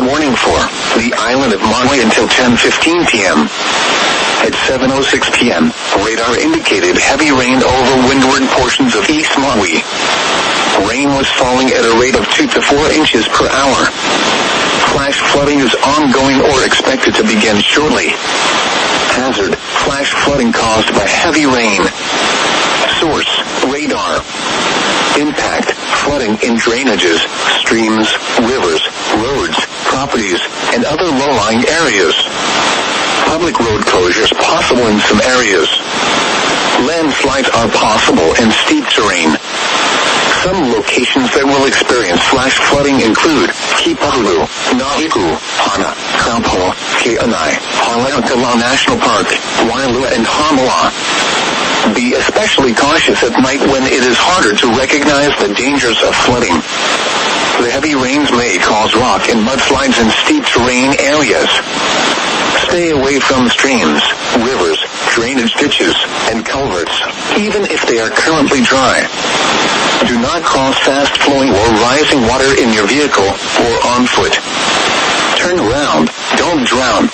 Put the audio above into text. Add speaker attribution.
Speaker 1: warning for the island of Maui until 10:15 p.m. At 7:06 p.m., radar indicated heavy rain over windward portions of East Maui. Rain was falling at a rate of 2 to 4 inches per hour. Flash flooding is ongoing or expected to begin shortly. Hazard: flash flooding caused by heavy rain. Source: radar. Impact: flooding in drainages, streams, rivers, roads, properties, and other low-lying areas. Public road closures possible in some areas. Landslides are possible in steep terrain. Some locations that will experience flash flooding include Kipahulu, Nahiku, Hana, Kaupo, Ke'anai, Haleakala National Park, Wailua, and Hamala. Be especially cautious at night when it is harder to recognize the dangers of flooding. The heavy rains may cause rock and mudslides in steep terrain areas. Stay away from streams, rivers, drainage ditches, and culverts, even if they are currently dry. Do not cross fast-flowing or rising water in your vehicle or on foot. Turn around, don't drown.